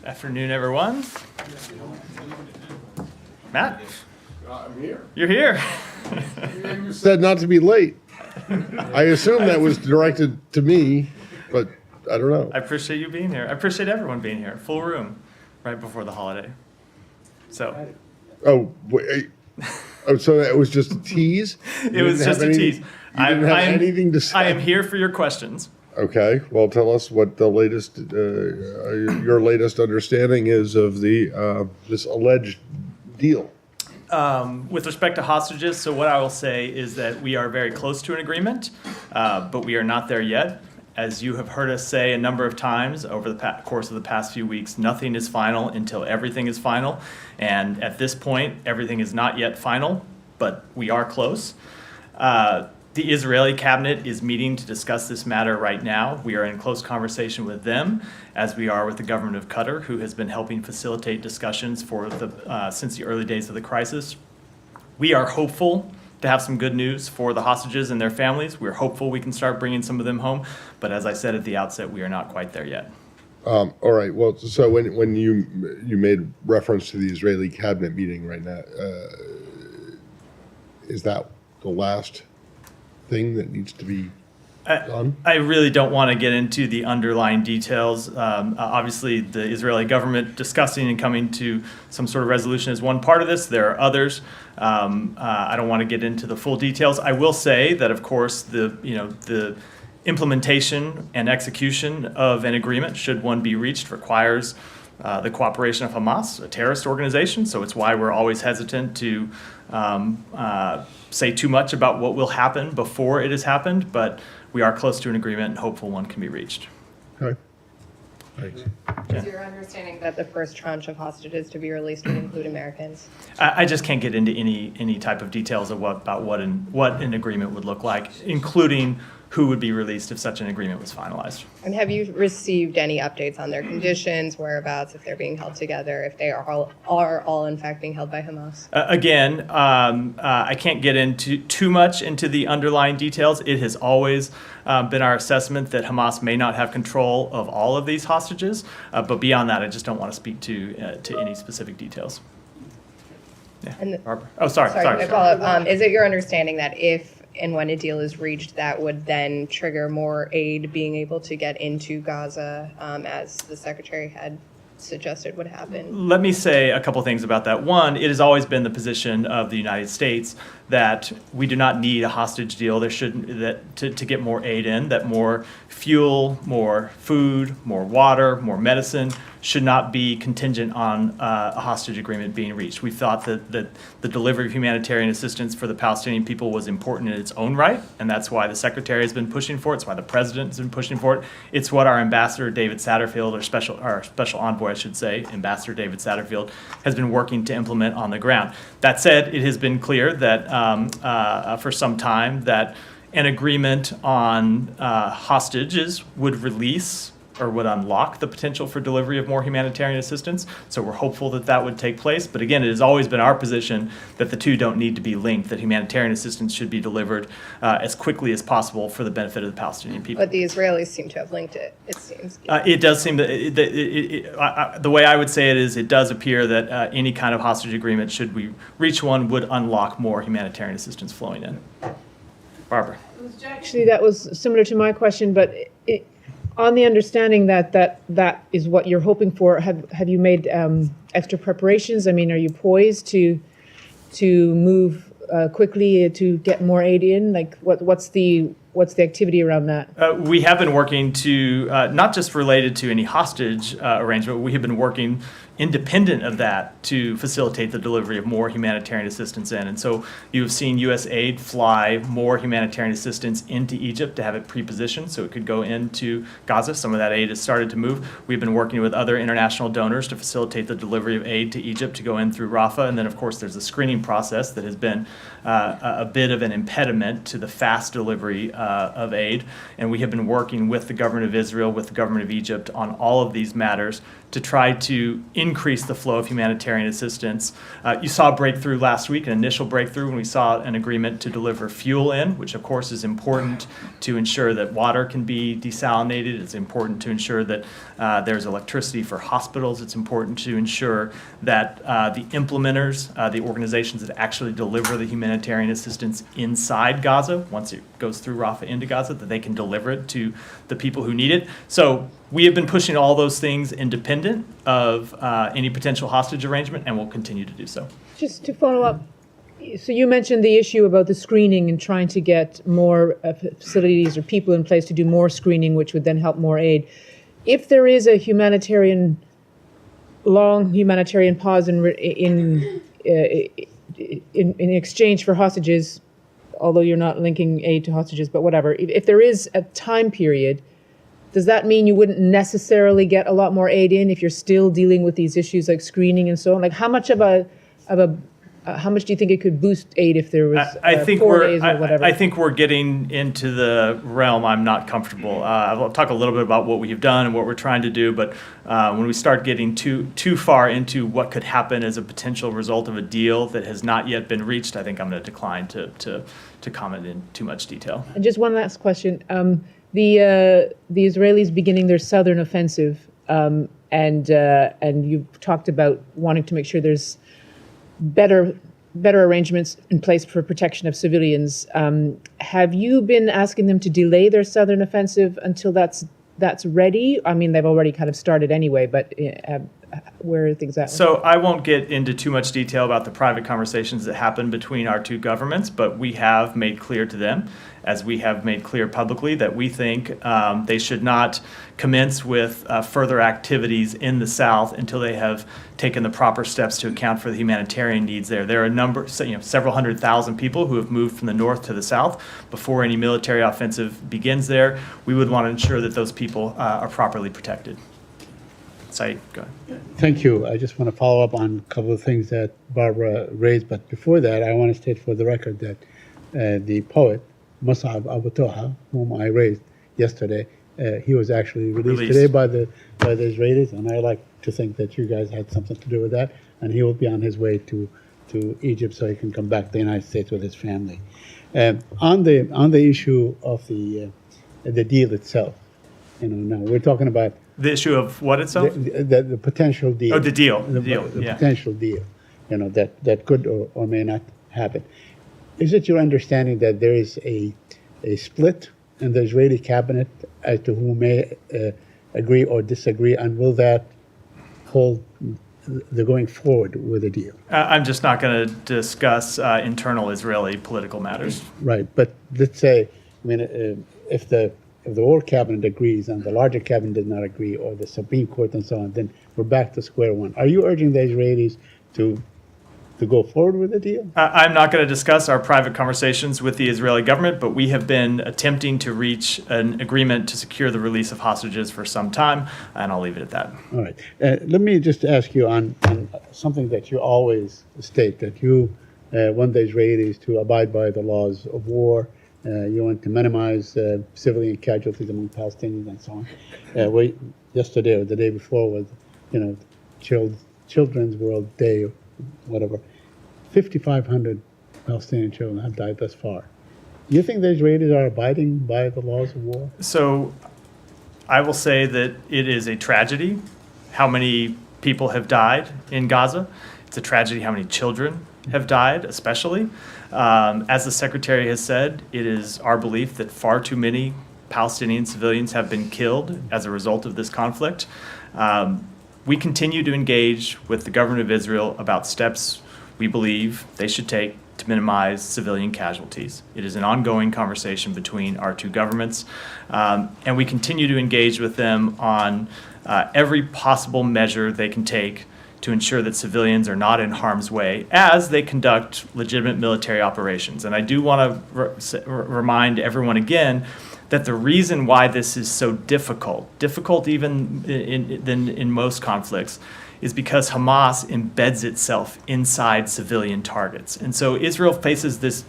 Afternoon, everyone. Matt, I'm here. you're here. You said not to be late. I assume that was directed to me, but I don't know. I appreciate you being here. I appreciate everyone being here. Full room right before the holiday. So Oh, wait. Oh, so that was just a tease? it was just a tease. You didn't have anything to say? I am here for your questions. Okay, well, tell us what the latest, your latest understanding is of the this alleged deal. With respect to hostages, so what I will say is that we are very close to an agreement, but we are not there yet. As you have heard us say a number of times over the course of the past few weeks, nothing is final until everything is final. And at this point, everything is not yet final, but we are close. The Israeli cabinet is meeting to discuss this matter right now. We are in close conversation with them, as we are with the government of Qatar, who has been helping facilitate discussions for since the early days of the crisis. We are hopeful to have some good news for the hostages and their families. We're hopeful we can start bringing some of them home. But as I said at the outset, we are not quite there yet. All right, well, so when you made reference to the Israeli cabinet meeting right now, is that the last thing that needs to be done? I really don't want to get into the underlying details. Obviously, the Israeli government discussing and coming to some sort of resolution is one part of this. There are others. I don't want to get into the full details. I will say that, of course, the implementation and execution of an agreement, should one be reached, requires the cooperation of Hamas, a terrorist organization. So it's why we're always hesitant to say too much about what will happen before it has happened, but we are close to an agreement and hopeful one can be reached. Okay, thanks. Is your understanding that the first tranche of hostages to be released would include Americans? I just can't get into any type of details of what an agreement would look like, including who would be released if such an agreement was finalized. And have you received any updates on their conditions, whereabouts, if they're being held together, if they are all in fact being held by Hamas? Again, I can't get into too much into the underlying details. It has always been our assessment that Hamas may not have control of all of these hostages, but beyond that, I just don't want to speak to any specific details. Yeah. And Barbara. Oh, sorry. my follow-up. Is it your understanding that if and when a deal is reached, that would then trigger more aid being able to get into Gaza, as the secretary had suggested would happen? Let me say a couple things about that. One, it has always been the position of the United States that we do not need a hostage deal. There shouldn't to get more aid in, that more fuel, more food, more water, more medicine should not be contingent on a hostage agreement being reached. We thought that the delivery of humanitarian assistance for the Palestinian people was important in its own right, and that's why the secretary has been pushing for it. It's why the president has been pushing for it. It's what our ambassador David Satterfield, our special envoy, I should say, Ambassador David Satterfield, has been working to implement on the ground. That said, it has been clear that for some time that an agreement on hostages would release or would unlock the potential for delivery of more humanitarian assistance. So we're hopeful that that would take place. But again, it has always been our position that the two don't need to be linked, that humanitarian assistance should be delivered as quickly as possible for the benefit of the Palestinian people. But the Israelis seem to have linked it, it seems. It does seem that the way I would say it is, it does appear that any kind of hostage agreement, should we reach one, would unlock more humanitarian assistance flowing in. Barbara. Actually, that was similar to my question, but on the understanding that is what you're hoping for, have you made extra preparations? I mean, are you poised to move quickly to get more aid in? Like, what's the activity around that? We have been working to, not just related to any hostage arrangement, we have been working independent of that to facilitate the delivery of more humanitarian assistance in. And so you have seen U.S. aid fly more humanitarian assistance into Egypt to have it pre-positioned so it could go into Gaza. Some of that aid has started to move. We've been working with other international donors to facilitate the delivery of aid to Egypt to go in through Rafah. And then, of course, there's a screening process that has been a bit of an impediment to the fast delivery of aid. And we have been working with the government of Israel, with the government of Egypt on all of these matters to try to increase the flow of humanitarian assistance. You saw a breakthrough last week, an initial breakthrough, when we saw an agreement to deliver fuel in, which of course is important to ensure that water can be desalinated. It's important to ensure that there's electricity for hospitals. It's important to ensure that the implementers, the organizations that actually deliver the humanitarian assistance inside Gaza, once it goes through Rafah into Gaza, that they can deliver it to the people who need it. So we have been pushing all those things independent of any potential hostage arrangement, and will continue to do so. Just to follow up, so you mentioned the issue about the screening and trying to get more facilities or people in place to do more screening, which would then help more aid. If there is a long humanitarian pause in exchange for hostages, although you're not linking aid to hostages, but whatever, if there is a time period, does that mean you wouldn't necessarily get a lot more aid in if you're still dealing with these issues like screening and so on? Like how much how much do you think it could boost aid if there was I think 4 days or whatever? I think we're getting into the realm I'm not comfortable. I'll talk a little bit about what we have done and what we're trying to do, but when we start getting too far into what could happen as a potential result of a deal that has not yet been reached, I think I'm going to decline to comment in too much detail. And just one last question. The Israelis beginning their southern offensive, and you've talked about wanting to make sure there's better arrangements in place for protection of civilians. Have you been asking them to delay their southern offensive until that's ready? I mean, they've already kind of started anyway, but where are things at? So I won't get into too much detail about the private conversations that happen between our two governments, but we have made clear to them, as we have made clear publicly, that we think they should not commence with further activities in the South until they have taken the proper steps to account for the humanitarian needs there. There are several 100,000 people who have moved from the north to the south. Before any military offensive begins there, we would want to ensure that those people are properly protected. Saeed, go ahead. Thank you. I just want to follow up on a couple of things that Barbara raised, but before that, I want to state for the record that the poet, Mus'ab Abu Toha, whom I raised yesterday, he was actually released today by the Israelis, and I like to think that you guys had something to do with that, and he will be on his way to Egypt so he can come back to the United States with his family. On the issue of the deal itself, now we're talking about The issue of what itself? the potential deal. Oh, the deal. The Yeah. potential deal, that could or may not happen. Is it your understanding that there is a split in the Israeli cabinet as to who may agree or disagree, and will that hold the going forward with a deal? I'm just not going to discuss internal Israeli political matters. Right, but let's say, if the whole cabinet agrees and the larger cabinet does not agree, or the Supreme Court and so on, then we're back to square one. Are you urging the Israelis to go forward with the deal? I'm not going to discuss our private conversations with the Israeli government, but we have been attempting to reach an agreement to secure the release of hostages for some time, and I'll leave it at that. All right. Let me just ask you on something that you always state, that you want the Israelis to abide by the laws of war. You want to minimize civilian casualties among Palestinians and so on. Yesterday or the day before was, Children's World Day, or whatever. 5,500 Palestinian children have died thus far. Do you think the Israelis are abiding by the laws of war? So I will say that it is a tragedy how many people have died in Gaza. It's a tragedy how many children have died, especially. As the Secretary has said, it is our belief that far too many Palestinian civilians have been killed as a result of this conflict. We continue to engage with the government of Israel about steps we believe they should take to minimize civilian casualties. It is an ongoing conversation between our two governments, and we continue to engage with them on every possible measure they can take to ensure that civilians are not in harm's way as they conduct legitimate military operations. And I do want to remind everyone again that the reason why this is so difficult even in most conflicts, is because Hamas embeds itself inside civilian targets. And so Israel faces this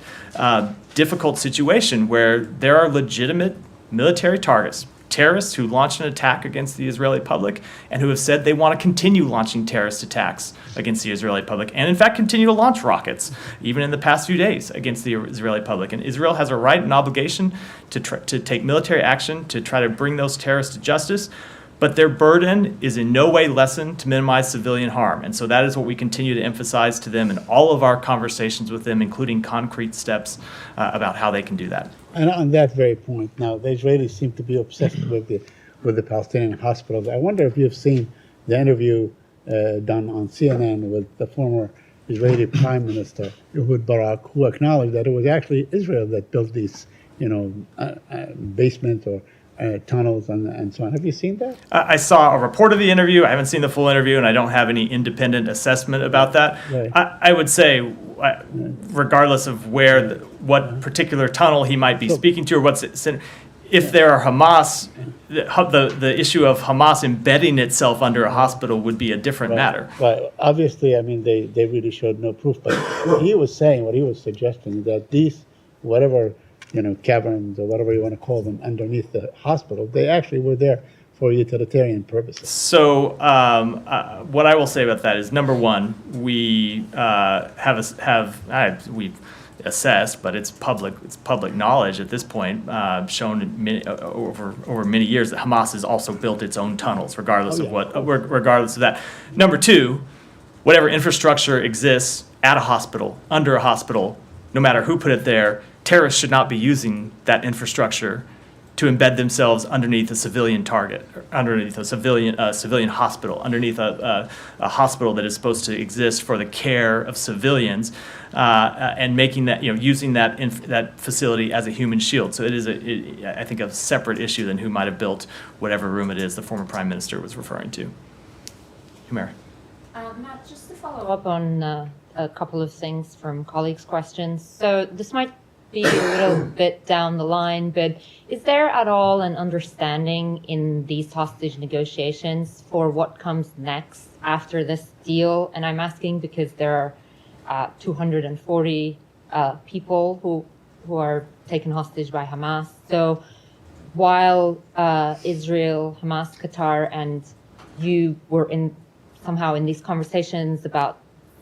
difficult situation where there are legitimate military targets, terrorists who launched an attack against the Israeli public and who have said they want to continue launching terrorist attacks against the Israeli public and in fact continue to launch rockets even in the past few days against the Israeli public. And Israel has a right and obligation to take military action to try to bring those terrorists to justice. But their burden is in no way lessened to minimize civilian harm. And so that is what we continue to emphasize to them in all of our conversations with them, including concrete steps about how they can do that. And on that very point, now the Israelis seem to be obsessed with the Palestinian hospitals. I wonder if you've seen the interview done on CNN with the former Israeli Prime Minister Ehud Barak, who acknowledged that it was actually Israel that built these, basements or tunnels and so on. Have you seen that? I saw a report of the interview. I haven't seen the full interview, and I don't have any independent assessment about that. Right. I would say, regardless of what particular tunnel he might be speaking to or if there are Hamas, the issue of Hamas embedding itself under a hospital would be a different matter. Right. Obviously, I mean, they really showed no proof. But what he was suggesting that these, whatever, caverns or whatever you want to call them underneath the hospital, they actually were there for utilitarian purposes. So what I will say about that is, number one, we've assessed, but it's public knowledge at this point, shown over many years that Hamas has also built its own tunnels, regardless of that. Number two, whatever infrastructure exists at a hospital, under a hospital, no matter who put it there, terrorists should not be using that infrastructure to embed themselves underneath a civilian target, underneath a civilian hospital, underneath a hospital that is supposed to exist for the care of civilians, and making that, using that facility as a human shield. So it is, I think, a separate issue than who might have built whatever room it is the former prime minister was referring to. Humera. Matt, just to follow up on a couple of things from colleagues' questions. So this might be a little bit down the line, but is there at all an understanding in these hostage negotiations for what comes next after this deal? And I'm asking because there are 240 people who are taken hostage by Hamas. So while Israel, Hamas, Qatar, and you were somehow in these conversations about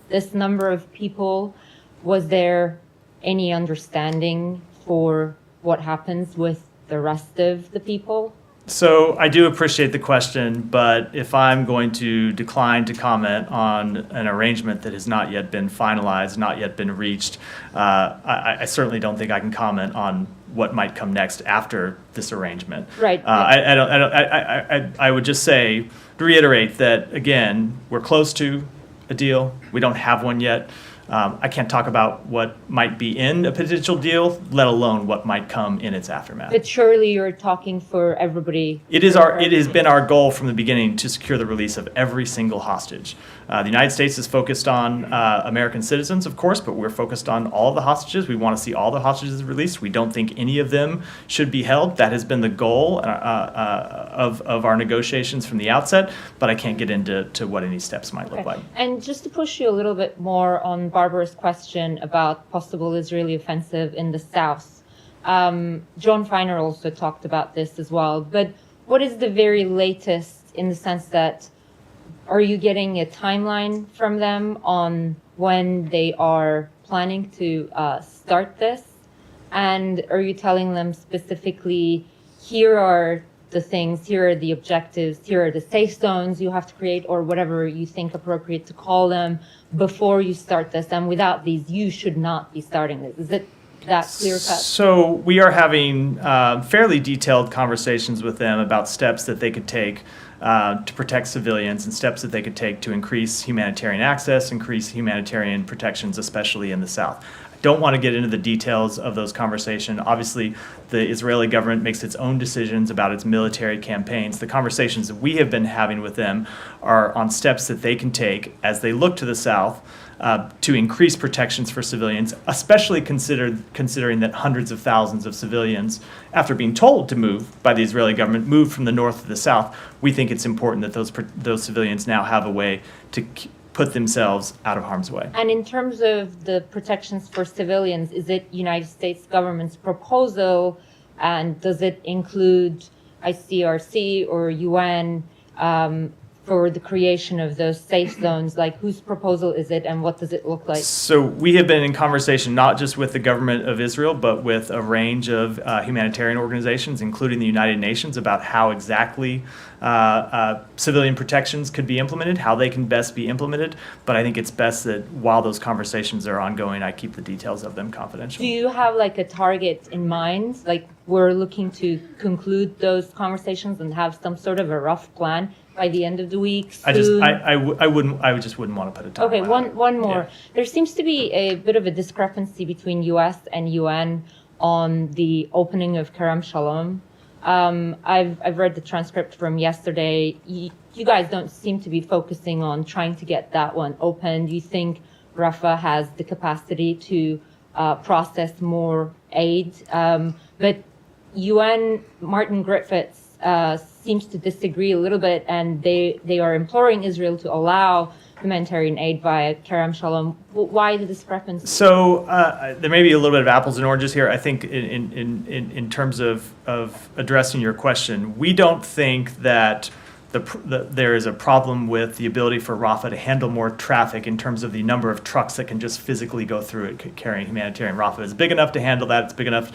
this number of people, was there any understanding for what happens with the rest of the people? So I do appreciate the question, but if I'm going to decline to comment on an arrangement that has not yet been finalized, not yet been reached, I certainly don't think I can comment on what might come next after this arrangement. Right. I would just say, to reiterate that, again, we're close to a deal. We don't have one yet. I can't talk about what might be in a potential deal, let alone what might come in its aftermath. But surely you're talking for everybody. It has been our goal from the beginning to secure the release of every single hostage. The United States is focused on American citizens, of course, but we're focused on all the hostages. We want to see all the hostages released. We don't think any of them should be held. That has been the goal of our negotiations from the outset, but I can't get into what any steps might look like. And just to push you a little bit more on Barbara's question about possible Israeli offensive in the south, John Feiner also talked about this as well, but what is the very latest in the sense that are you getting a timeline from them on when they are planning to start this? And are you telling them specifically, here are the things, here are the objectives, here are the safe zones you have to create, or whatever you think appropriate to call them before you start this? And without these, you should not be starting this. Is it that clear cut? So we are having fairly detailed conversations with them about steps that they could take to protect civilians and steps that they could take to increase humanitarian access, increase humanitarian protections, especially in the South. don't want to get into the details of those conversations. Obviously, the Israeli government makes its own decisions about its military campaigns. The conversations that we have been having with them are on steps that they can take as they look to the south to increase protections for civilians, especially considering that hundreds of thousands of civilians, after being told to move by the Israeli government, moved from the north to the south. We think it's important that those civilians now have a way to put themselves out of harm's way. And in terms of the protections for civilians, is it United States government's proposal, and does it include ICRC or UN for the creation of those safe zones? Like, whose proposal is it, and what does it look like? So we have been in conversation not just with the government of Israel, but with a range of humanitarian organizations, including the United Nations, about how exactly civilian protections could be implemented, how they can best be implemented. But I think it's best that while those conversations are ongoing, I keep the details of them confidential. Do you have like a target in mind? Like, we're looking to conclude those conversations and have some sort of a rough plan by the end of the week? I just wouldn't want to put a timeline. Okay, on it. one more. Yeah. There seems to be a bit of a discrepancy between US and UN on the opening of Kerem Shalom. I've read the transcript from yesterday. You guys don't seem to be focusing on trying to get that one open. Do you think Rafah has the capacity to process more aid? But UN, Martin Griffiths seems to disagree a little bit, and they are imploring Israel to allow humanitarian aid via Kerem Shalom. Why the discrepancy? So there may be a little bit of apples and oranges here. I think in terms of addressing your question, we don't think that there is a problem with the ability for Rafah to handle more traffic in terms of the number of trucks that can just physically go through it carrying humanitarian. Rafah is big enough to handle that. It's big enough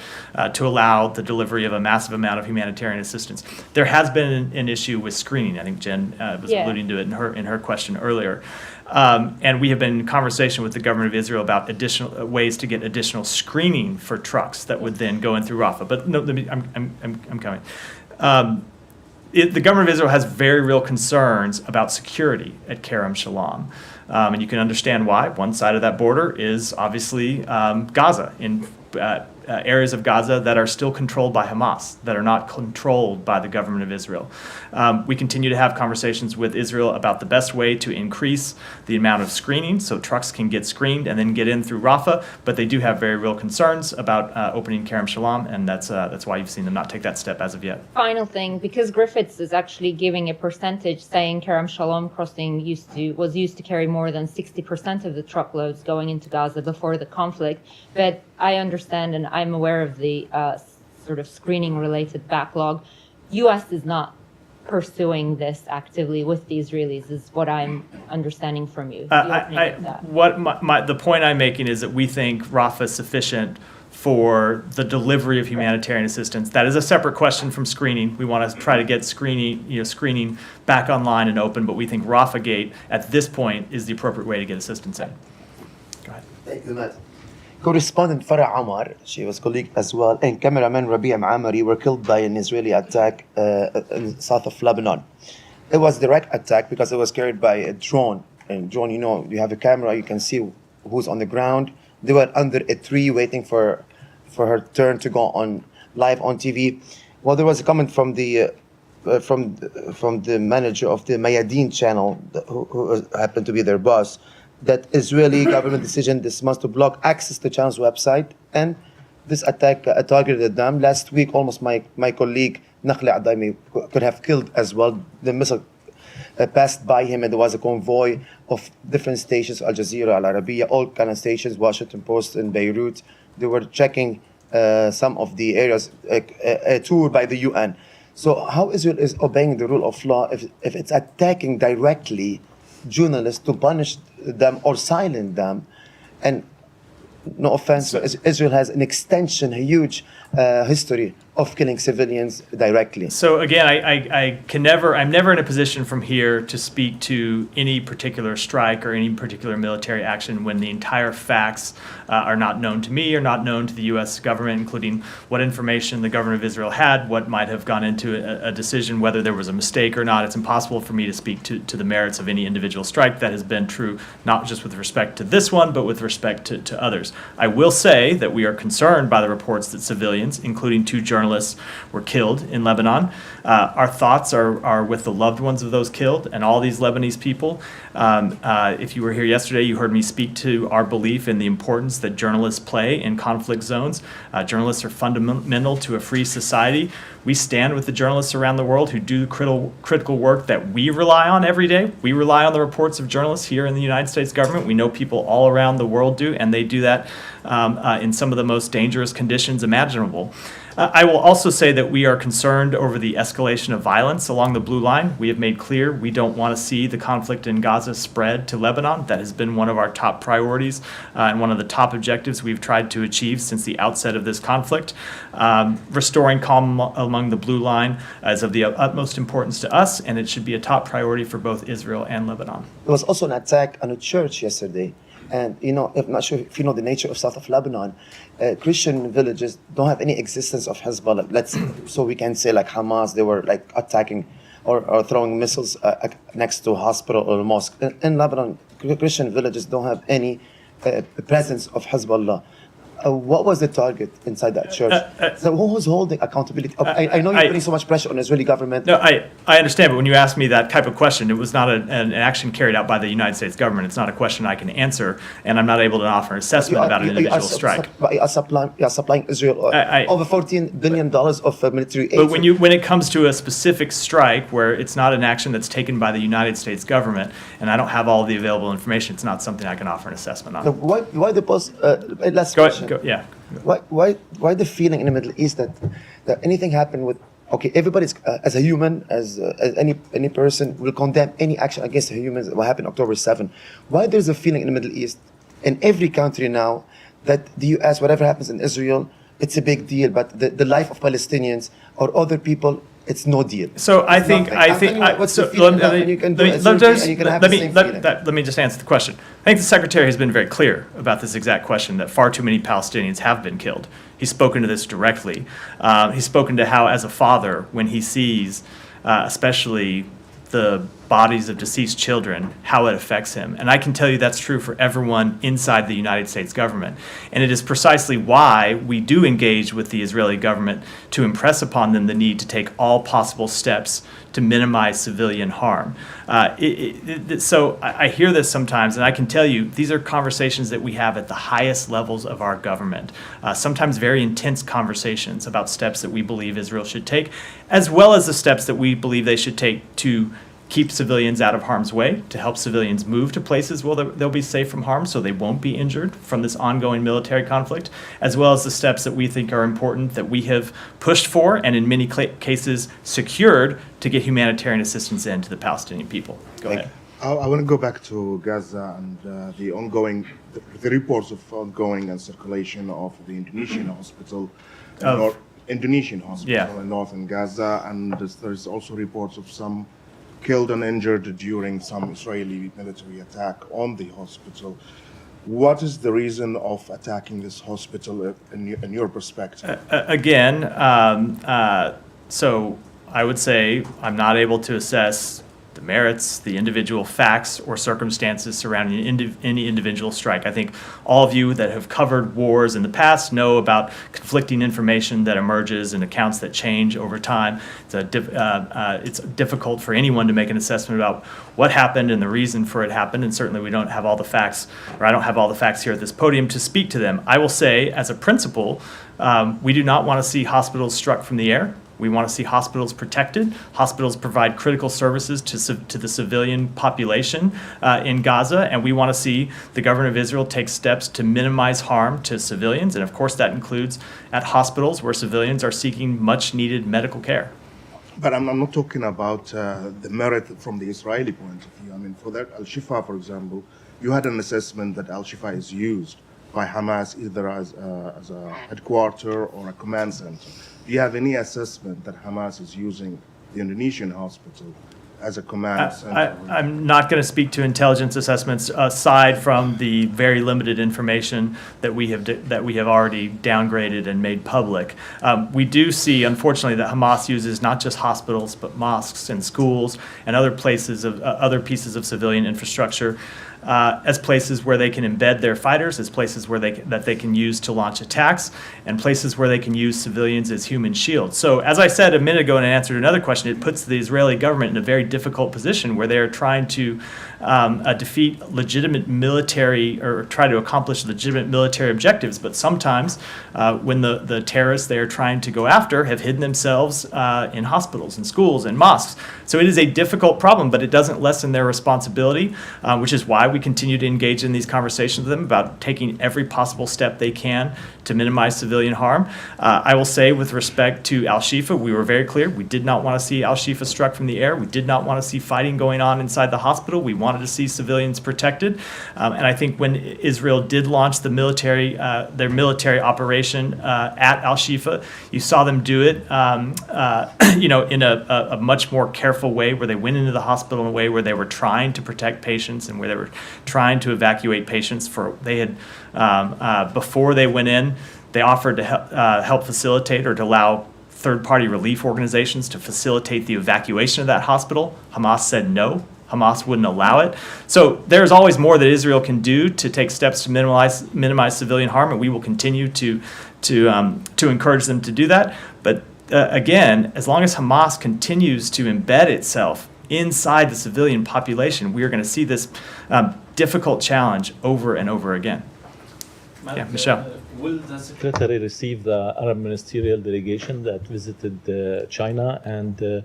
to allow the delivery of a massive amount of humanitarian assistance. There has been an issue with screening. I think Jen was alluding to it in her question earlier. And we have been in conversation with the government of Israel about additional ways to get additional screening for trucks that would then go in through Rafah. But no, I'm coming. The government of Israel has very real concerns about security at Kerem Shalom. And you can understand why. One side of that border is obviously Gaza, in areas of Gaza that are still controlled by Hamas, that are not controlled by the government of Israel. We continue to have conversations with Israel about the best way to increase the amount of screening so trucks can get screened and then get in through Rafah, but they do have very real concerns about opening Kerem Shalom, and that's why you've seen them not take that step as of yet. Final thing, because Griffiths is actually giving a percentage saying Kerem Shalom crossing was used to carry more than 60% of the truckloads going into Gaza before the conflict, but I understand and I'm aware of the sort of screening-related backlog. U.S. is not pursuing this actively with the Israelis, is what I'm understanding from you. The point I'm making is that we think Rafah is sufficient for the delivery of humanitarian assistance. That is a separate question from screening. We want to try to get screening back online and open, but we think Rafah Gate at this point is the appropriate way to get assistance in. Go ahead. Thank you, Matt. Correspondent Farah Amar, she was colleague as well, and cameraman Rabi' Amari were killed by an Israeli attack in south of Lebanon. It was a direct attack because it was carried by a drone. And drone, you have a camera, you can see who's on the ground. They were under a tree waiting for her turn to go on live on TV. Well, there was a comment from the manager of the Mayadeen channel, who happened to be their boss, that Israeli government decision this month to block access to channel's website, and this attack targeted them. Last week, almost my colleague Nakhla Adaimi could have killed as well. The missile passed by him, and there was a convoy of different stations, Al Jazeera, Al Arabiya, all kind of stations, Washington Post in Beirut. They were checking some of the areas, a tour by the UN. So how Israel is obeying the rule of law if it's attacking directly journalists to punish them or silence them? And no offense, Israel has an extension, a huge history of killing civilians directly. So again, I'm never in a position from here to speak to any particular strike or any particular military action when the entire facts are not known to me or not known to the U.S. government, including what information the government of Israel had, what might have gone into a decision, whether there was a mistake or not. It's impossible for me to speak to the merits of any individual strike. That has been true not just with respect to this one, but with respect to others. I will say that we are concerned by the reports that civilians, including 2 journalists, were killed in Lebanon. Our thoughts are with the loved ones of those killed and all these Lebanese people. If you were here yesterday, you heard me speak to our belief in the importance that journalists play in conflict zones. Journalists are fundamental to a free society. We stand with the journalists around the world who do critical work that we rely on every day. We rely on the reports of journalists here in the United States government. We know people all around the world do, and they do that in some of the most dangerous conditions imaginable. I will also say that we are concerned over the escalation of violence along the blue line. We have made clear we don't want to see the conflict in Gaza spread to Lebanon. That has been one of our top priorities and one of the top objectives we've tried to achieve since the outset of this conflict. Restoring calm along the blue line is of the utmost importance to us, and it should be a top priority for both Israel and Lebanon. There was also an attack on a church yesterday. And, I'm not sure if you know the nature of south of Lebanon. Christian villages don't have any existence of Hezbollah. So we can say like Hamas, they were like attacking or throwing missiles next to a hospital or a mosque. In Lebanon, Christian villages don't have any presence of Hezbollah. What was the target inside that church? So who was holding accountability? I know you're putting so much pressure on the Israeli government. No, I understand, but when you ask me that type of question, it was not an action carried out by the United States government. It's not a question I can answer, and I'm not able to offer an assessment about an individual strike. But you are supplying Israel over $14 billion of military aid. But when it comes to a specific strike where it's not an action that's taken by the United States government, and I don't have all the available information, it's not something I can offer an assessment on. So why the post? Last Go question. ahead. Yeah. Why the feeling in the Middle East that anything happened with everybody's as a human as any person will condemn any action against humans, what happened October 7. Why there's a feeling in the Middle East in every country now that the US, whatever happens in Israel, it's a big deal, but the life of Palestinians or other people, it's no deal. So I think let me just answer the question. I think the Secretary has been very clear about this exact question, that far too many Palestinians have been killed. He's spoken to this directly. He's spoken to how, as a father, when he sees especially the bodies of deceased children, how it affects him. And I can tell you that's true for everyone inside the United States government. And it is precisely why we do engage with the Israeli government to impress upon them the need to take all possible steps to minimize civilian harm. So I hear this sometimes, and I can tell you these are conversations that we have at the highest levels of our government, sometimes very intense conversations about steps that we believe Israel should take, as well as the steps that we believe they should take to keep civilians out of harm's way, to help civilians move to places where they'll be safe from harm so they won't be injured from this ongoing military conflict, as well as the steps that we think are important that we have pushed for and in many cases secured to get humanitarian assistance in to the Palestinian people. Go ahead. I want to go back to Gaza and the reports of ongoing and circulation of the Indonesian hospital, in northern Gaza, and there's also reports of some killed and injured during some Israeli military attack on the hospital. What is the reason of attacking this hospital in your perspective? So I would say I'm not able to assess the merits, the individual facts or circumstances surrounding any individual strike. I think all of you that have covered wars in the past know about conflicting information that emerges and accounts that change over time. It's difficult for anyone to make an assessment about what happened and the reason for it happened, and certainly we don't have all the facts, or I don't have all the facts here at this podium to speak to them. I will say, as a principle, we do not want to see hospitals struck from the air. We want to see hospitals protected. Hospitals provide critical services to the civilian population in Gaza, and we want to see the government of Israel take steps to minimize harm to civilians, and of course that includes at hospitals where civilians are seeking much-needed medical care. But I'm not talking about the merit from the Israeli point of view. I mean, for that Al-Shifa, for example, you had an assessment that Al-Shifa is used by Hamas, either as a headquarter or a command center. Do you have any assessment that Hamas is using the Indonesian hospital as a command center? I'm not going to speak to intelligence assessments aside from the very limited information that we have already downgraded and made public. We do see, unfortunately, that Hamas uses not just hospitals but mosques and schools and other places of other pieces of civilian infrastructure as places where they can embed their fighters, as places where they can use to launch attacks, and places where they can use civilians as human shields. So, as I said a minute ago in answer to another question, it puts the Israeli government in a very difficult position where they are trying to defeat legitimate military or try to accomplish legitimate military objectives. But sometimes, when the terrorists they are trying to go after have hidden themselves in hospitals and schools and mosques. So it is a difficult problem, but it doesn't lessen their responsibility, which is why we continue to engage in these conversations with them about taking every possible step they can to minimize civilian harm. I will say with respect to Al-Shifa, we were very clear. We did not want to see Al-Shifa struck from the air. We did not want to see fighting going on inside the hospital. We wanted to see civilians protected. And I think when Israel did launch the their military operation at Al-Shifa, you saw them do it in a much more careful way where they went into the hospital in a way where they were trying to protect patients and where they were trying to evacuate patients. Before they went in, they offered to help facilitate or to allow third-party relief organizations to facilitate the evacuation of that hospital. Hamas said no. Hamas wouldn't allow it. So there's always more that Israel can do to take steps to minimize civilian harm, and we will continue to encourage them to do that. But again, as long as Hamas continues to embed itself inside the civilian population, we are going to see this difficult challenge over and over again. Yeah, Michelle. Will the Secretary receive the Arab ministerial delegation that visited China, and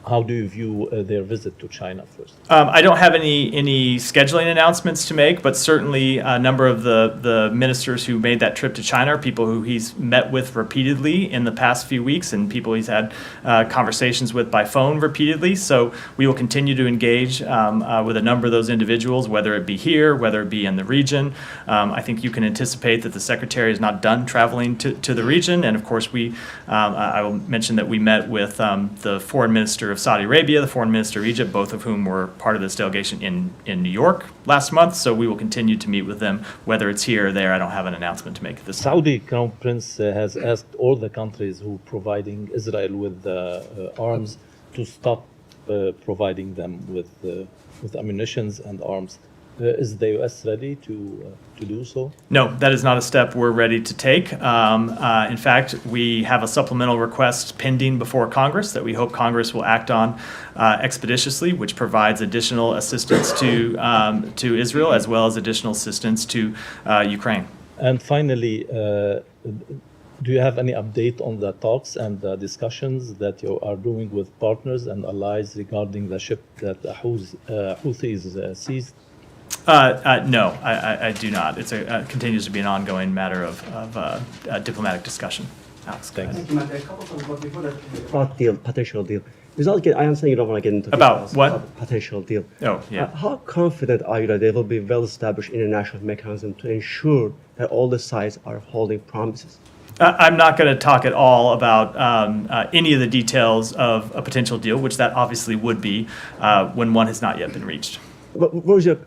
how do you view their visit to China first? I don't have any scheduling announcements to make, but certainly a number of the ministers who made that trip to China are people who he's met with repeatedly in the past few weeks and people he's had conversations with by phone repeatedly. So we will continue to engage with a number of those individuals, whether it be here, whether it be in the region. I think you can anticipate that the Secretary is not done traveling to the region. And of course, I will mention that we met with the Foreign Minister of Saudi Arabia, the Foreign Minister of Egypt, both of whom were part of this delegation in New York last month. So we will continue to meet with them, whether it's here or there. I don't have an announcement to make at this time. Saudi Crown Prince has asked all the countries who are providing Israel with arms to stop providing them with ammunitions and arms. Is the U.S. ready to do so? No, that is not a step we're ready to take. In fact, we have a supplemental request pending before Congress that we hope Congress will act on expeditiously, which provides additional assistance to Israel as well as additional assistance to Ukraine. And finally, do you have any update on the talks and the discussions that you are doing with partners and allies regarding the ship that the Houthis seized? No, I do not. It continues to be an ongoing matter of diplomatic discussion. Alex, thanks. About deal, potential deal. I understand you don't want to get into about details, what about potential deal. Oh, yeah. How confident are you that there will be well-established international mechanism to ensure that all the sides are holding promises? I'm not going to talk at all about any of the details of a potential deal, which that obviously would be when one has not yet been reached. What is your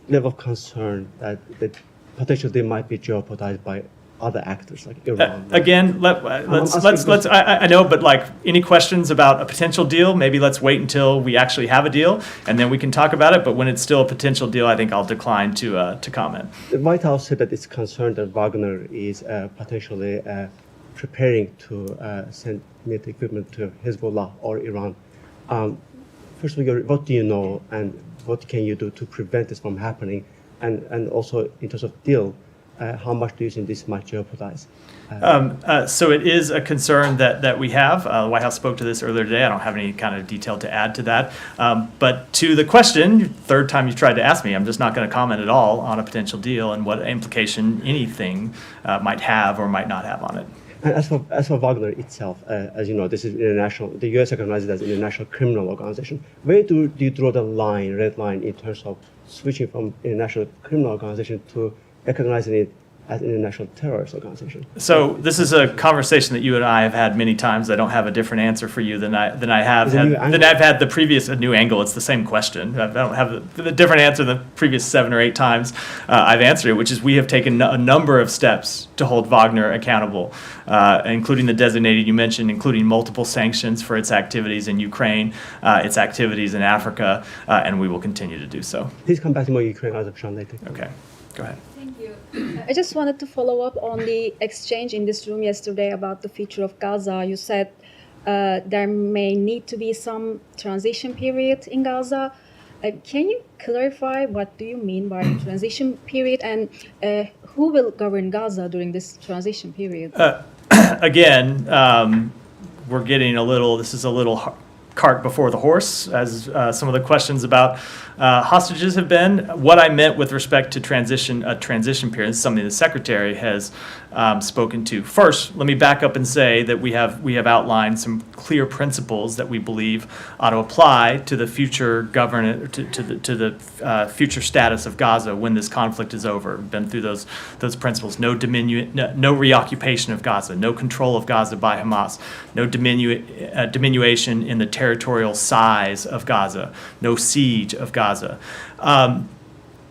level of concern that the potential deal might be jeopardized by other actors like Iran? Again, let's. I know, but like any questions about a potential deal, maybe let's wait until we actually have a deal, and then we can talk about it. But when it's still a potential deal, I think I'll decline to comment. The White House said that it's concerned that Wagner is potentially preparing to send military equipment to Hezbollah or Iran. First of all, what do you know, and what can you do to prevent this from happening? And also, in terms of deal, how much do you think this might jeopardize? So it is a concern that we have. The White House spoke to this earlier today. I don't have any kind of detail to add to that. But to the question, third time you tried to ask me, I'm just not going to comment at all on a potential deal and what implication anything might have or might not have on it. And as for Wagner itself, as you know, this is international. The U.S. recognizes it as an international criminal organization. Where do you draw the red line, in terms of switching from international criminal organization to recognizing it as an international terrorist organization. So this is a conversation that you and I have had many times. I don't have a different answer for you than I've had the previous a new angle. It's the same question. I don't have the different answer than the previous 7 or 8 times I've answered it, which is we have taken a number of steps to hold Wagner accountable, including the designated you mentioned, including multiple sanctions for its activities in Ukraine, its activities in Africa, and we will continue to do so. Please come back to more Ukraine Azerbaijan later. Okay, go ahead. Thank you. I just wanted to follow up on the exchange in this room yesterday about the future of Gaza. You said there may need to be some transition period in Gaza. Can you clarify what do you mean by transition period, and who will govern Gaza during this transition period? Again, we're getting this is a little cart before the horse, as some of the questions about hostages have been. What I meant with respect to a transition period is something the Secretary has spoken to. First, let me back up and say that we have outlined some clear principles that we believe ought to apply to the future future status of Gaza when this conflict is over. We've been through those principles. No reoccupation of Gaza, no control of Gaza by Hamas, no diminution in the territorial size of Gaza, no siege of Gaza.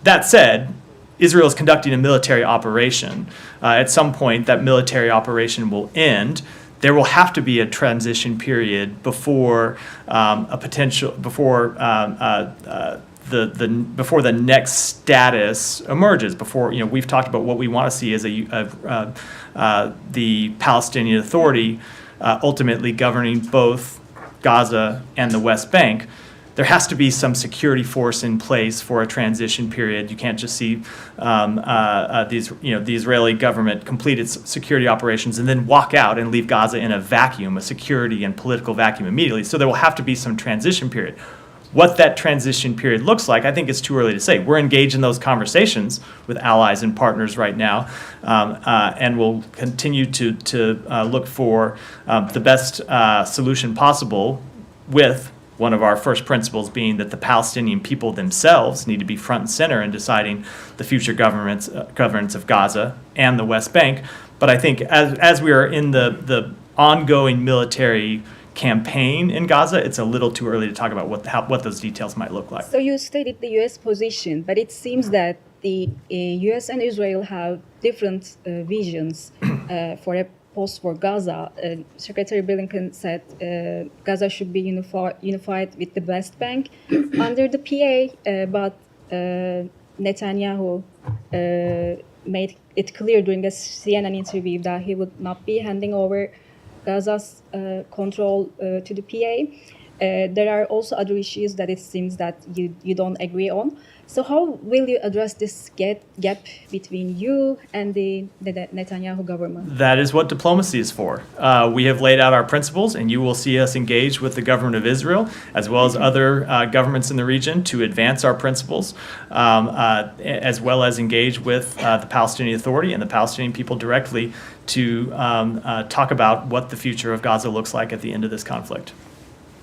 That said, Israel is conducting a military operation. At some point, that military operation will end. There will have to be a transition period before the next status emerges. Before we've talked about what we want to see as the Palestinian Authority ultimately governing both Gaza and the West Bank. There has to be some security force in place for a transition period. You can't just see the Israeli government complete its security operations and then walk out and leave Gaza in a vacuum, a security and political vacuum immediately. So there will have to be some transition period. What that transition period looks like, I think it's too early to say. We're engaged in those conversations with allies and partners right now, and we'll continue to look for the best solution possible, with one of our first principles being that the Palestinian people themselves need to be front and center in deciding the future governance of Gaza and the West Bank. But I think as we are in the ongoing military campaign in Gaza, it's a little too early to talk about what those details might look like. So you stated the U.S. position, but it seems that the U.S. and Israel have different visions for a post-war Gaza. Secretary Blinken said Gaza should be unified with the West Bank under the PA, but Netanyahu made it clear during a CNN interview that he would not be handing over Gaza's control to the PA. There are also other issues that it seems that you don't agree on. So how will you address this gap between you and the Netanyahu government? That is what diplomacy is for. We have laid out our principles, and you will see us engage with the government of Israel, as well as other governments in the region, to advance our principles, as well as engage with the Palestinian Authority and the Palestinian people directly to talk about what the future of Gaza looks like at the end of this conflict.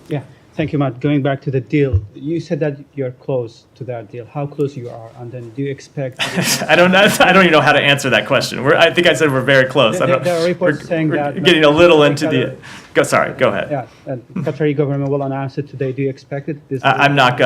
Yeah, thank you, Matt. Going back to the deal, you said that you're close to that deal. How close you are, and then do you expect? I don't even know how to answer that question. I think I said we're very close. There are reports saying we're that getting a little into the. Go ahead. Yeah, and Qatari government will announce it today. Do you expect it? I'm not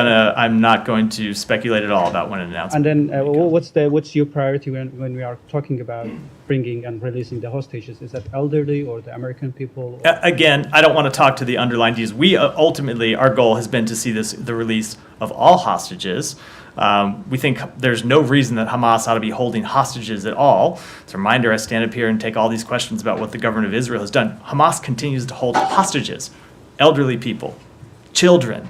going to speculate at all about when an announcement. And then, what's your priority when we are talking about bringing and releasing the hostages? Is that elderly or the American people? Again, I don't want to talk to the underlying issues. We ultimately, our goal has been to see the release of all hostages. We think there's no reason that Hamas ought to be holding hostages at all. As a reminder, I stand up here and take all these questions about what the government of Israel has done. Hamas continues to hold hostages, elderly people, children,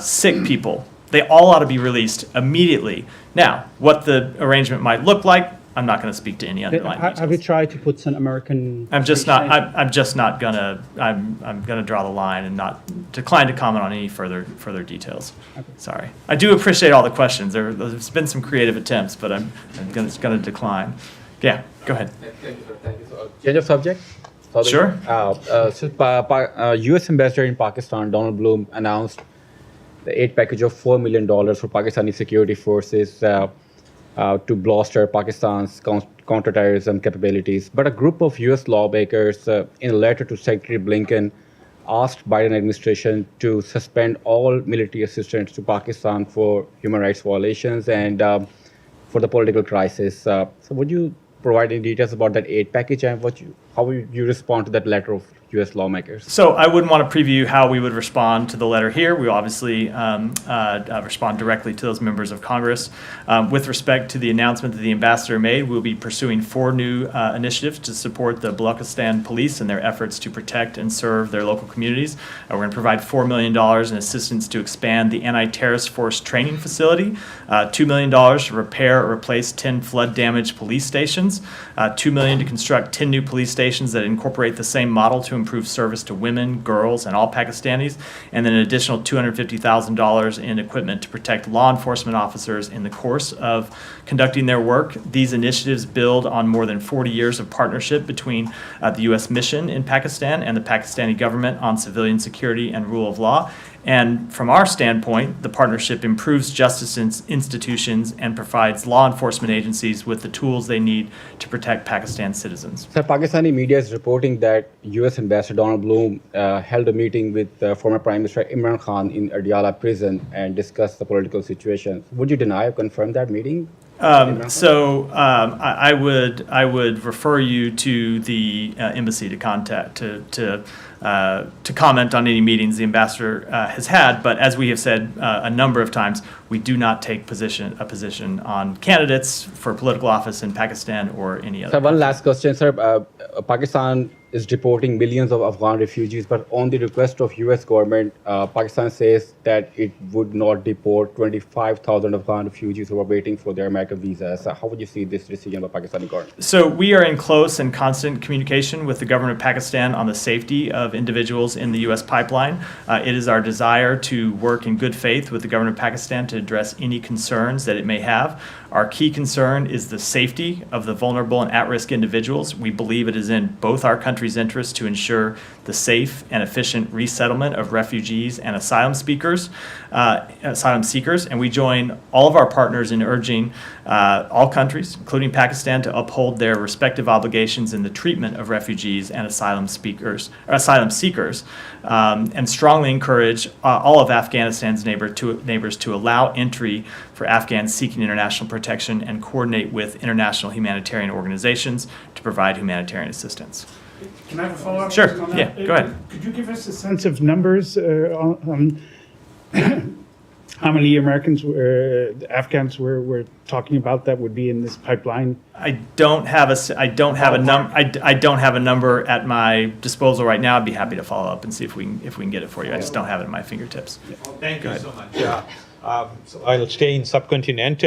sick people. They all ought to be released immediately. Now, what the arrangement might look like, I'm not going to speak to any underlying details. Have you tried to put some American? I'm gonna draw the line and not decline to comment on any further details. Okay. Sorry. I do appreciate all the questions. There's been some creative attempts, but I'm gonna decline. Yeah, go ahead. Thank you, sir. Thank you. So, change of subject. Sure. U.S. Ambassador in Pakistan, Donald Bloom, announced the aid package of $4 million for Pakistani security forces. to bolster Pakistan's counterterrorism capabilities. But a group of U.S. lawmakers, in a letter to Secretary Blinken, asked Biden administration to suspend all military assistance to Pakistan for human rights violations and for the political crisis. So would you provide any details about that aid package and how would you respond to that letter of U.S. lawmakers? So I wouldn't want to preview how we would respond to the letter here. We obviously respond directly to those members of Congress. With respect to the announcement that the ambassador made, we'll be pursuing 4 new initiatives to support the Balochistan police in their efforts to protect and serve their local communities. We're going to provide $4 million in assistance to expand the anti-terrorist force training facility, $2 million to repair or replace 10 flood-damaged police stations, $2 million to construct 10 new police stations that incorporate the same model to improve service to women, girls, and all Pakistanis, and then an additional $250,000 in equipment to protect law enforcement officers in the course of conducting their work. These initiatives build on more than 40 years of partnership between the U.S. mission in Pakistan and the Pakistani government on civilian security and rule of law. And from our standpoint, the partnership improves justice institutions and provides law enforcement agencies with the tools they need to protect Pakistan's citizens. So Pakistani media is reporting that U.S. Ambassador Donald Bloom held a meeting with former Prime Minister Imran Khan in Adiala prison and discussed the political situation. Would you deny or confirm that meeting? I would refer you to the embassy to contact to comment on any meetings the ambassador has had. But as we have said a number of times, we do not take a position on candidates for political office in Pakistan or any other. So one last question, sir. Pakistan is deporting millions of Afghan refugees, but on the request of U.S. government, Pakistan says that it would not deport 25,000 Afghan refugees who are waiting for their American visas. So how would you see this decision by Pakistani government? So we are in close and constant communication with the government of Pakistan on the safety of individuals in the U.S. pipeline. It is our desire to work in good faith with the government of Pakistan to address any concerns that it may have. Our key concern is the safety of the vulnerable and at-risk individuals. We believe it is in both our countries' interest to ensure the safe and efficient resettlement of refugees and asylum seekers, and we join all of our partners in urging all countries, including Pakistan, to uphold their respective obligations in the treatment of refugees and asylum seekers, and strongly encourage all of Afghanistan's neighbors to allow entry for Afghans seeking international protection and coordinate with international humanitarian organizations to provide humanitarian assistance. Can I have a follow-up? Sure. On that? Yeah, go ahead. Could you give us a sense of numbers on how many Americans, Afghans we're talking about that would be in this pipeline? I don't have a number at my disposal right now. I'd be happy to follow up and see if we can get it for you. I just don't have it at my fingertips. Thank you so much. So I'll stay in subcontinent.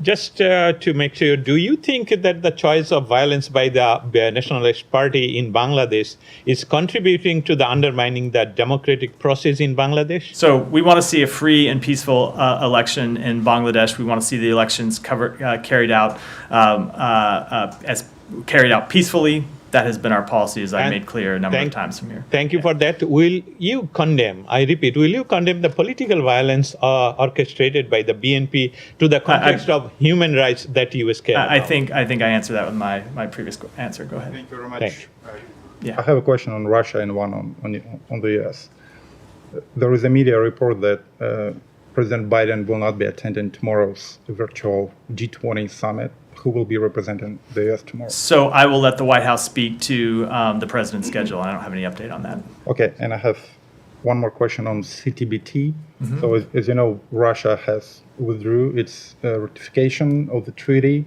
Just to make sure, do you think that the choice of violence by the Nationalist Party in Bangladesh is contributing to the undermining the democratic process in Bangladesh? So we want to see a free and peaceful election in Bangladesh. We want to see the elections carried out peacefully. That has been our policy, as I made clear a number of times from here. Thank you for that. Will you condemn, I repeat, will you condemn the political violence orchestrated by the BNP to the context of human rights that you care about? I think I answered that with my previous answer. Go ahead. Thank you very much. Thanks. Yeah. I have a question on Russia and one on the U.S. There is a media report that President Biden will not be attending tomorrow's virtual G20 summit. Who will be representing the U.S. tomorrow? So I will let the White House speak to the president's schedule. I don't have any update on that. Okay, and I have one more question on CTBT. Mm-hmm. So as you know, Russia has withdrew its ratification of the treaty,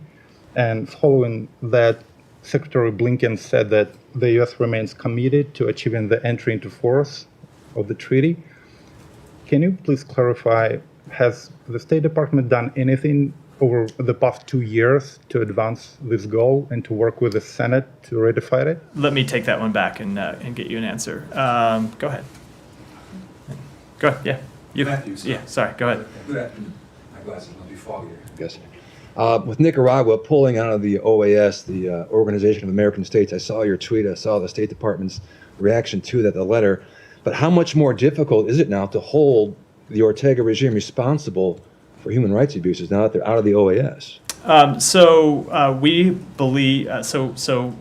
and following that, Secretary Blinken said that the U.S. remains committed to achieving the entry into force of the treaty. Can you please clarify, has the State Department done anything over the past 2 years to advance this goal and to work with the Senate to ratify it? Let me take that one back and get you an answer. Go ahead. Go ahead. Yeah. Matthew, sir. Yeah. Sorry. Go ahead. Good afternoon. My glasses must be foggier. Yes. With Nicaragua pulling out of the OAS, the Organization of American States, I saw your tweet. I saw the State Department's reaction to that, the letter. But how much more difficult is it now to hold the Ortega regime responsible for human rights abuses now that they're out of the OAS? We believe, so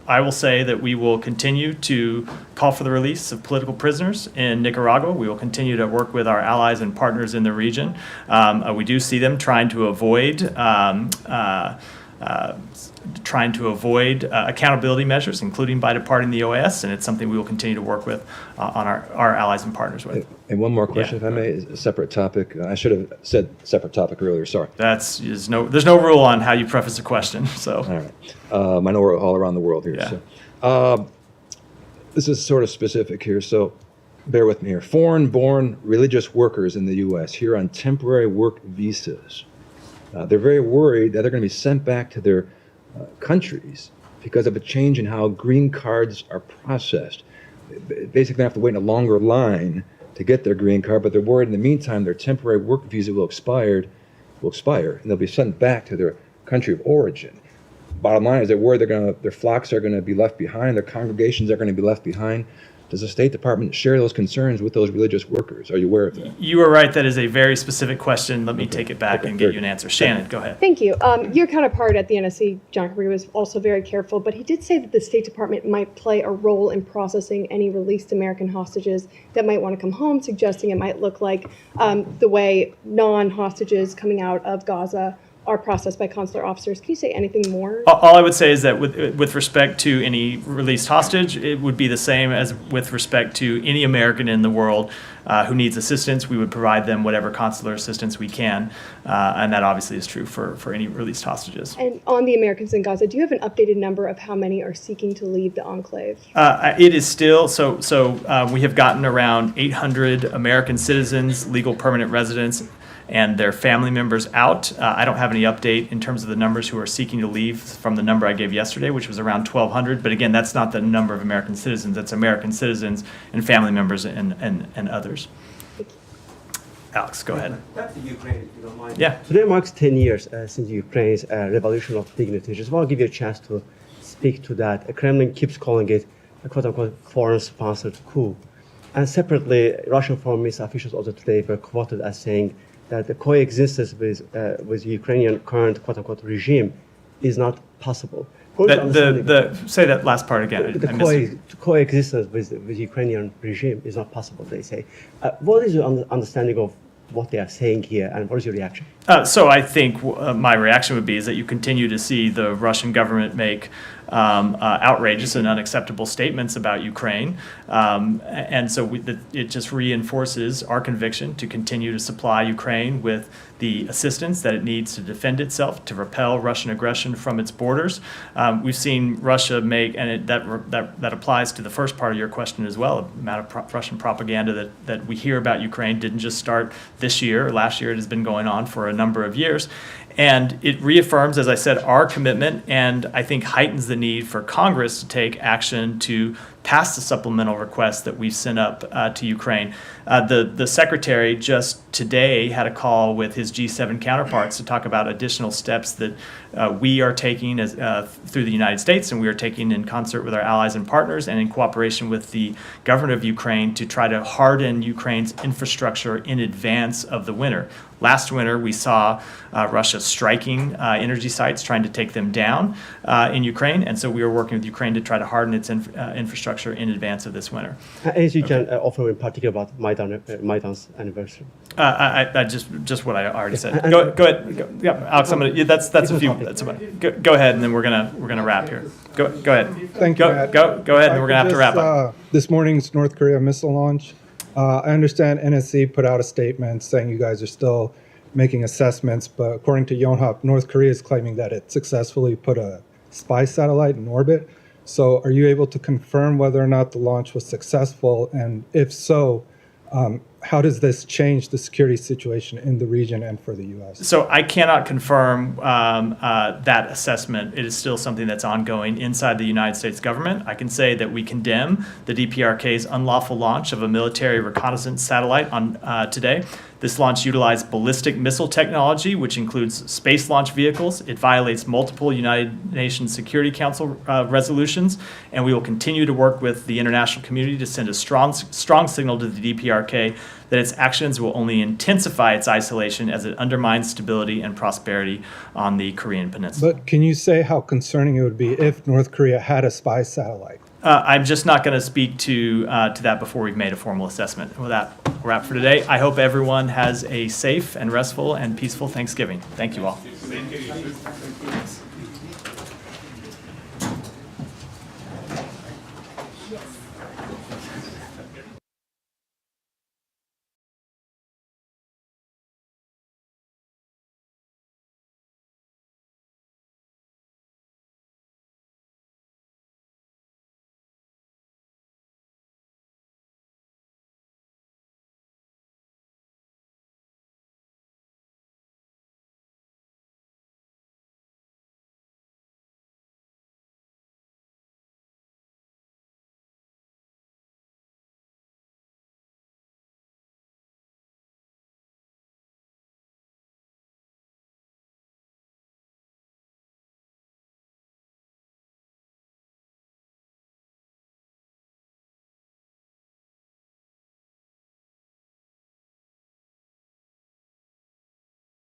I will say that we will continue to call for the release of political prisoners in Nicaragua. We will continue to work with our allies and partners in the region. We do see them trying to avoid accountability measures, including by departing the OAS, and it's something we will continue to work with on our allies and partners with. And one more question, if I may, is a separate topic. I should have said separate topic earlier, sorry. There's no rule on how you preface a question, so. All right. I know we're all around the world here. Yeah. So, this is sort of specific here, so bear with me here. Foreign-born religious workers in the U.S. here on temporary work visas. They're very worried that they're going to be sent back to their countries because of a change in how green cards are processed. Basically, they have to wait in a longer line to get their green card, but they're worried in the meantime their temporary work visa will expire, and they'll be sent back to their country of origin. Bottom line is they're worried their flocks are going to be left behind, their congregations are going to be left behind. Does the State Department share those concerns with those religious workers? Are you aware of that? You are right. That is a very specific question. Let me take it back and get you an answer. Shannon, go ahead. Thank you. Your counterpart at the NSC, John Cabrera, was also very careful, but he did say that the State Department might play a role in processing any released American hostages that might want to come home, suggesting it might look like the way non-hostages coming out of Gaza are processed by consular officers. Can you say anything more? All I would say is that with respect to any released hostage, it would be the same as with respect to any American in the world who needs assistance. We would provide them whatever consular assistance we can, and that obviously is true for any released hostages. And on the Americans in Gaza, do you have an updated number of how many are seeking to leave the enclave? It is still, we have gotten around 800 American citizens, legal permanent residents, and their family members out. I don't have any update in terms of the numbers who are seeking to leave from the number I gave yesterday, which was around 1,200. But again, that's not the number of American citizens. That's American citizens and family members and others. Alex, go ahead. Back to Ukraine, if you don't mind. Yeah. Today marks 10 years since Ukraine's revolution of dignity. Just want to give you a chance to speak to that. The Kremlin keeps calling it a quote-unquote foreign-sponsored coup. And separately, Russian foreign ministry officials also today were quoted as saying that the coexistence with Ukrainian current quote-unquote regime is not possible. Say that last part again. The coexistence with Ukrainian regime is not possible, they say. What is your understanding of what they are saying here, and what is your reaction? So I think my reaction would be is that you continue to see the Russian government make outrageous and unacceptable statements about Ukraine. And so it just reinforces our conviction to continue to supply Ukraine with the assistance that it needs to defend itself, to repel Russian aggression from its borders. We've seen Russia make, and that applies to the first part of your question as well, the amount of Russian propaganda that we hear about Ukraine didn't just start this year or last year. It has been going on for a number of years. And it reaffirms, as I said, our commitment, and I think heightens the need for Congress to take action to pass the supplemental request that we've sent up to Ukraine. The Secretary just today had a call with his G7 counterparts to talk about additional steps that we are taking through the United States, and we are taking in concert with our allies and partners and in cooperation with the government of Ukraine to try to harden Ukraine's infrastructure in advance of the winter. Last winter, we saw Russia striking energy sites, trying to take them down in Ukraine, and so we are working with Ukraine to try to harden its infrastructure in advance of this winter. As you can offer in particular about Maidan's anniversary. Just what I already said. Go ahead. Yeah, Alex, that's a few. Go ahead, and then we're gonna wrap here. Go ahead. Thank you. Go ahead, and we're gonna have to wrap up. This morning's North Korea missile launch. I understand NSC put out a statement saying you guys are still making assessments, but according to Yonhap, North Korea is claiming that it successfully put a spy satellite in orbit. So are you able to confirm whether or not the launch was successful? And if so, how does this change the security situation in the region and for the U.S.? So I cannot confirm that assessment. It is still something that's ongoing inside the United States government. I can say that we condemn the DPRK's unlawful launch of a military reconnaissance satellite on today. This launch utilized ballistic missile technology, which includes space launch vehicles. It violates multiple United Nations Security Council resolutions, and we will continue to work with the international community to send a strong signal to the DPRK that its actions will only intensify its isolation as it undermines stability and prosperity on the Korean Peninsula. But can you say how concerning it would be if North Korea had a spy satellite? I'm just not going to speak to that before we've made a formal assessment. And with that, we're wrap for today. I hope everyone has a safe and restful and peaceful Thanksgiving. Thank you all.